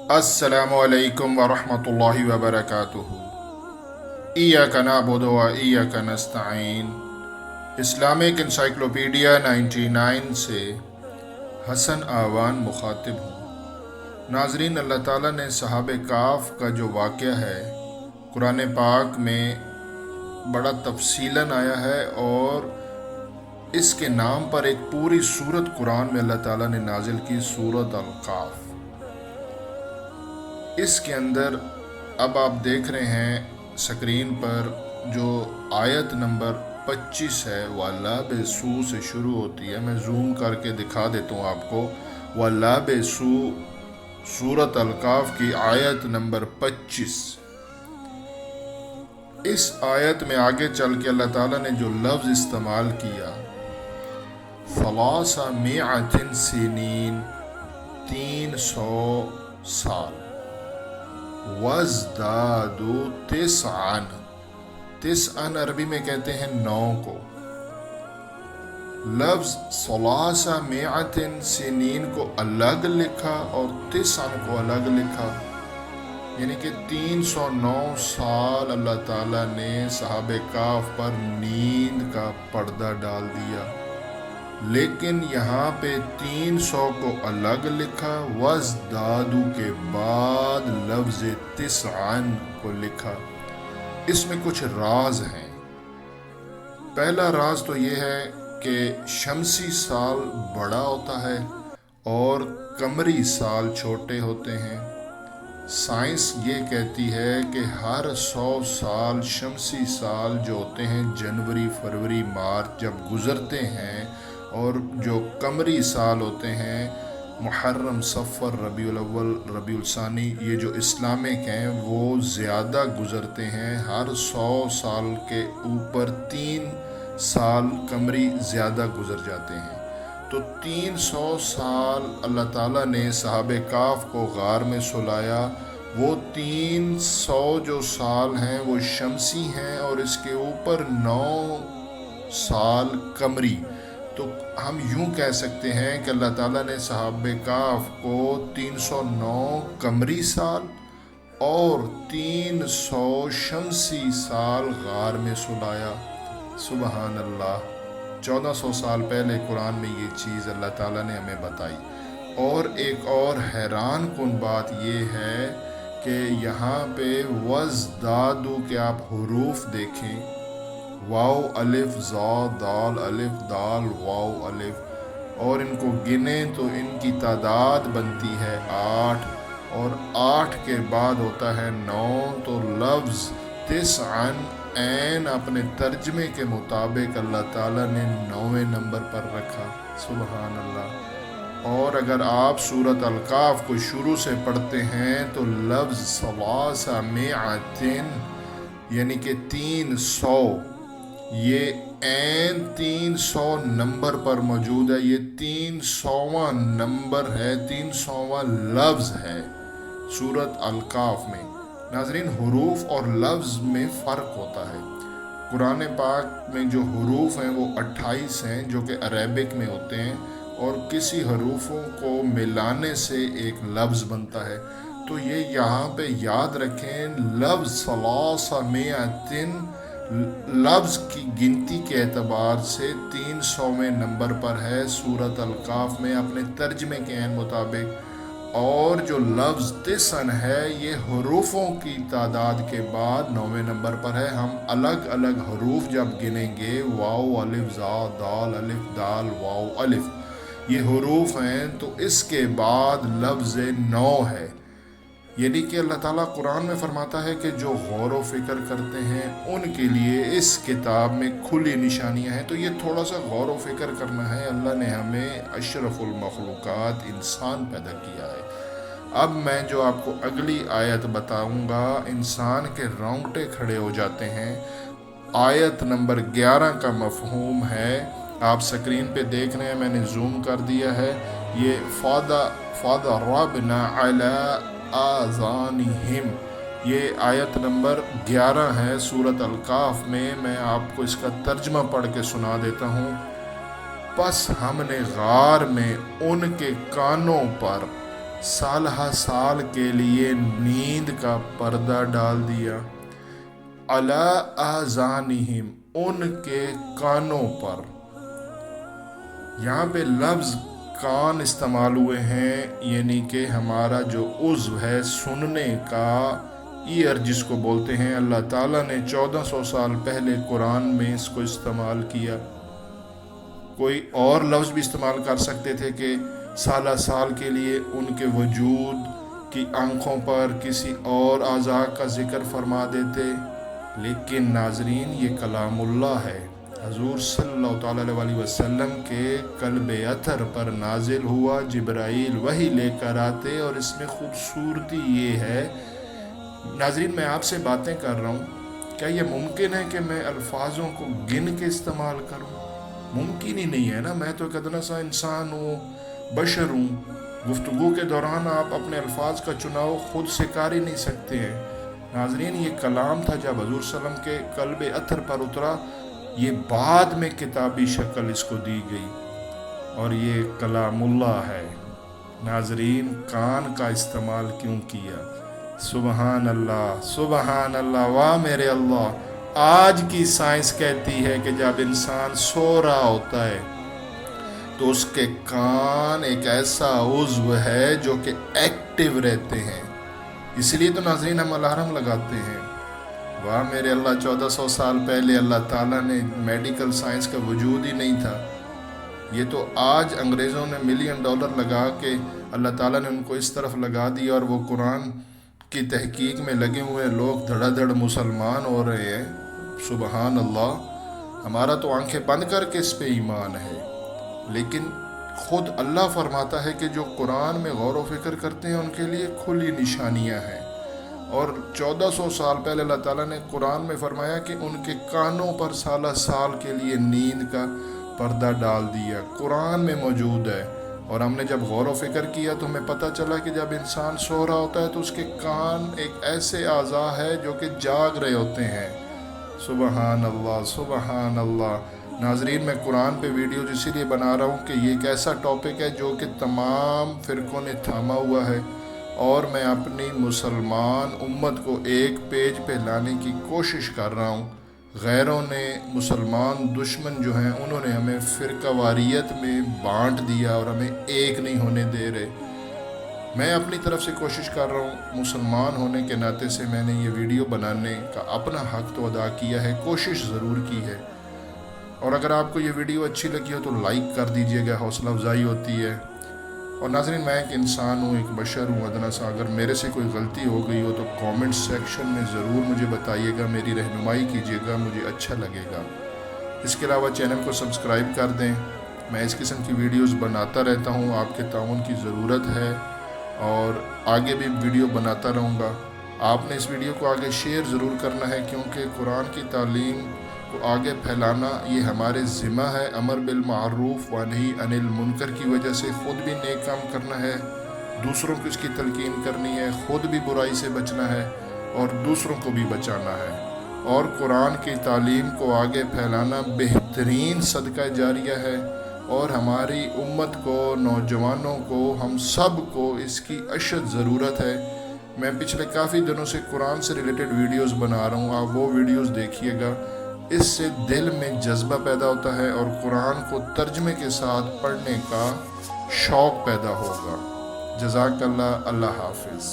السلام علیکم ورحمۃ اللہ وبرکاتہ۔ ایاک نعبد و ایاک نستعین۔ اسلامک انسائکلوپیڈیا 99 سے حسن آوان مخاطب ہوں۔ ناظرین، اللہ تعالیٰ نے صحابہ کہف کا جو واقعہ ہے قرآن پاک میں بڑا تفصیلاً آیا ہے، اور اس کے نام پر ایک پوری سورت قرآن میں اللہ تعالیٰ نے نازل کی، سورت الکہف۔ اس کے اندر اب آپ دیکھ رہے ہیں سکرین پر جو آیت نمبر 25 ہے، وَلَا بِسُو سے شروع ہوتی ہے۔ میں زوم کر کے دکھا دیتا ہوں آپ کو۔ وَلَا بِسُو سورت الکہف کی آیت نمبر 25۔ اس آیت میں آگے چل کے اللہ تعالیٰ نے جو لفظ استعمال کیا، ثلاثمائۃ سنین، 300 سال، وَازْدَادُوا تِسْعًا، تسعًا عربی میں کہتے ہیں 9 کو۔ لفظ ثلاثمائۃ سنین کو الگ لکھا اور تسعًا کو الگ لکھا، یعنی کہ 309 سال اللہ تعالیٰ نے صحابہ کہف پر نیند کا پردہ ڈال دیا، لیکن یہاں پہ 300 کو الگ لکھا، وَازْدَادُوا کے بعد لفظ تسعًا کو لکھا۔ اس میں کچھ راز ہیں۔ پہلا راز تو یہ ہے کہ شمسی سال بڑا ہوتا ہے اور قمری سال چھوٹے ہوتے ہیں۔ سائنس یہ کہتی ہے کہ ہر 100 سال شمسی سال جو ہوتے ہیں جنوری، فروری، مارچ جب گزرتے ہیں، اور جو قمری سال ہوتے ہیں محرم، صفر، ربیع الاول، ربیع الثانی، یہ جو اسلامک ہیں وہ زیادہ گزرتے ہیں۔ ہر 100 سال کے اوپر 3 سال قمری زیادہ گزر جاتے ہیں۔ تو 300 سال اللہ تعالیٰ نے صحابہ کہف کو غار میں سلایا۔ وہ 300 جو سال ہیں وہ شمسی ہیں، اور اس کے اوپر 9 سال قمری۔ تو ہم یوں کہہ سکتے ہیں کہ اللہ تعالیٰ نے صحابہ کہف کو 309 قمری سال اور 300 شمسی سال غار میں سلایا۔ سبحان اللہ، 1400 سال پہلے قرآن میں یہ چیز اللہ تعالیٰ نے ہمیں بتائی۔ اور ایک اور حیران کن بات یہ ہے کہ یہاں پہ وَازْدَادُوا کے آپ حروف دیکھیں، واو الف زا دال الف دال واو الف، اور ان کو گنیں تو ان کی تعداد بنتی ہے 8، اور 8 کے بعد ہوتا ہے 9۔ تو لفظ تسعًا عین اپنے ترجمے کے مطابق اللہ تعالیٰ نے 9ویں نمبر پر رکھا۔ سبحان اللہ۔ اور اگر آپ سورت الکہف کو شروع سے پڑھتے ہیں تو لفظ ثلاثمائۃ یعنی کہ 300، یہ عین 300 نمبر پر موجود ہے۔ یہ 300واں نمبر ہے، 300واں لفظ ہے سورت الکہف میں۔ ناظرین، حروف اور لفظ میں فرق ہوتا ہے۔ قرآن پاک میں جو حروف ہیں وہ 28 ہیں، جو کہ عربک میں ہوتے ہیں، اور کسی حروفوں کو ملانے سے ایک لفظ بنتا ہے۔ تو یہ یہاں پہ یاد رکھیں، لفظ ثلاثمائۃ لفظ کی گنتی کے اعتبار سے 300ویں نمبر پر ہے سورت الکہف میں اپنے ترجمے کے عین مطابق، اور جو لفظ تسعًا ہے یہ حروفوں کی تعداد کے بعد 9ویں نمبر پر ہے۔ ہم الگ الگ حروف جب گنیں گے، واو الف زا دال الف دال واو الف، یہ حروف ہیں، تو اس کے بعد لفظ 9 ہے۔ یعنی کہ اللہ تعالیٰ قرآن میں فرماتا ہے کہ جو غور و فکر کرتے ہیں ان کے لیے اس کتاب میں کھلی نشانیاں ہیں۔ تو یہ تھوڑا سا غور و فکر کرنا ہے۔ اللہ نے ہمیں اشرف المخلوقات انسان پیدا کیا ہے۔ اب میں جو آپ کو اگلی آیت بتاؤں گا، انسان کے رونگٹے کھڑے ہو جاتے ہیں۔ آیت نمبر 11 کا مفہوم ہے، آپ سکرین پہ دیکھ رہے ہیں، میں نے زوم کر دیا ہے۔ یہ فَضَرَبْنَا عَلَىٰ آذَانِهِمْ، یہ آیت نمبر 11 ہے سورت الکہف میں۔ میں آپ کو اس کا ترجمہ پڑھ کے سنا دیتا ہوں۔ پس ہم نے غار میں ان کے کانوں پر سال ہا سال کے لیے نیند کا پردہ ڈال دیا، علی آذانہم، ان کے کانوں پر۔ یہاں پہ لفظ کان استعمال ہوئے ہیں، یعنی کہ ہمارا جو عضو ہے سننے کا، ایئر جس کو بولتے ہیں، اللہ تعالیٰ نے 1400 سال پہلے قرآن میں اس کو استعمال کیا۔ کوئی اور لفظ بھی استعمال کر سکتے تھے کہ سالہ سال کے لیے ان کے وجود کی آنکھوں پر کسی اور اعضاء کا ذکر فرما دیتے، لیکن ناظرین یہ کلام اللہ ہے، حضور صلی اللہ تعالیٰ علیہ وسلم کے قلب اطہر پر نازل ہوا، جبرائیل وحی لے کر آتے، اور اس میں خوبصورتی یہ ہے ناظرین، میں آپ سے باتیں کر رہا ہوں، کیا یہ ممکن ہے کہ میں الفاظوں کو گن کے استعمال کروں؟ ممکن ہی نہیں ہے نا، میں تو ایک ادنا سا انسان ہوں، بشر ہوں۔ گفتگو کے دوران آپ اپنے الفاظ کا چناؤ خود سے کر ہی نہیں سکتے ہیں۔ ناظرین یہ کلام تھا جب حضور صلی اللہ علیہ وسلم کے قلب اطہر پر اترا، یہ بعد میں کتابی شکل اس کو دی گئی، اور یہ کلام اللہ ہے۔ ناظرین کان کا استعمال کیوں کیا؟ سبحان اللہ، سبحان اللہ، واہ میرے اللہ۔ آج کی سائنس کہتی ہے کہ جب انسان سو رہا ہوتا ہے تو اس کے کان ایک ایسا عضو ہے جو کہ ایکٹیو رہتے ہیں، اس لیے تو ناظرین ہم الارم لگاتے ہیں۔ واہ میرے اللہ، 1400 سال پہلے اللہ تعالیٰ نے، میڈیکل سائنس کا وجود ہی نہیں تھا، یہ تو آج انگریزوں نے $1 ملین لگا کے اللہ تعالیٰ نے ان کو اس طرف لگا دیا، اور وہ قرآن کی تحقیق میں لگے ہوئے لوگ دھڑا دھڑ مسلمان ہو رہے ہیں۔ سبحان اللہ، ہمارا تو آنکھیں بند کر کے اس پہ ایمان ہے، لیکن خود اللہ فرماتا ہے کہ جو قرآن میں غور و فکر کرتے ہیں ان کے لیے کھلی نشانیاں ہیں، اور 1400 سال پہلے اللہ تعالیٰ نے قرآن میں فرمایا کہ ان کے کانوں پر سالہ سال کے لیے نیند کا پردہ ڈال دیا، قرآن میں موجود ہے۔ اور ہم نے جب غور و فکر کیا تو ہمیں پتہ چلا کہ جب انسان سو رہا ہوتا ہے تو اس کے کان ایک ایسے اعضاء ہے جو کہ جاگ رہے ہوتے ہیں۔ سبحان اللہ، سبحان اللہ۔ ناظرین میں قرآن پہ ویڈیوز اسی لیے بنا رہا ہوں کہ یہ ایک ایسا ٹاپک ہے جو کہ تمام فرقوں نے تھاما ہوا ہے، اور میں اپنی مسلمان امت کو ایک پیج پہ لانے کی کوشش کر رہا ہوں۔ غیروں نے، مسلمان دشمن جو ہیں، انہوں نے ہمیں فرقہ واریت میں بانٹ دیا اور ہمیں ایک نہیں ہونے دے رہے۔ میں اپنی طرف سے کوشش کر رہا ہوں، مسلمان ہونے کے ناطے سے میں نے یہ ویڈیو بنانے کا اپنا حق تو ادا کیا ہے، کوشش ضرور کی ہے، اور اگر آپ کو یہ ویڈیو اچھی لگی ہو تو لائک کر دیجئے گا، حوصلہ افزائی ہوتی ہے۔ اور ناظرین میں ایک انسان ہوں، ایک بشر ہوں ادنا سا، اگر میرے سے کوئی غلطی ہو گئی ہو تو کامنٹ سیکشن میں ضرور مجھے بتائیے گا، میری رہنمائی کیجیے گا، مجھے اچھا لگے گا۔ اس کے علاوہ چینل کو سبسکرائب کر دیں، میں اس قسم کی ویڈیوز بناتا رہتا ہوں، آپ کے تعاون کی ضرورت ہے، اور آگے بھی ویڈیو بناتا رہوں گا۔ آپ نے اس ویڈیو کو آگے شیئر ضرور کرنا ہے، کیونکہ قرآن کی تعلیم کو آگے پھیلانا یہ ہمارے ذمہ ہے۔ امر بالمعروف و نہی عن المنکر کی وجہ سے خود بھی نیک کام کرنا ہے، دوسروں کو اس کی تلقین کرنی ہے، خود بھی برائی سے بچنا ہے اور دوسروں کو بھی بچانا ہے، اور قرآن کی تعلیم کو آگے پھیلانا بہترین صدقہ جاریہ ہے، اور ہماری امت کو، نوجوانوں کو، ہم سب کو اس کی اشد ضرورت ہے۔ میں پچھلے کافی دنوں سے قرآن سے ریلیٹڈ ویڈیوز بنا رہا ہوں، آپ وہ ویڈیوز دیکھیے گا، اس سے دل میں جذبہ پیدا ہوتا ہے اور قرآن کو ترجمے کے ساتھ پڑھنے کا شوق پیدا ہوگا۔ جزاک اللہ، اللہ حافظ۔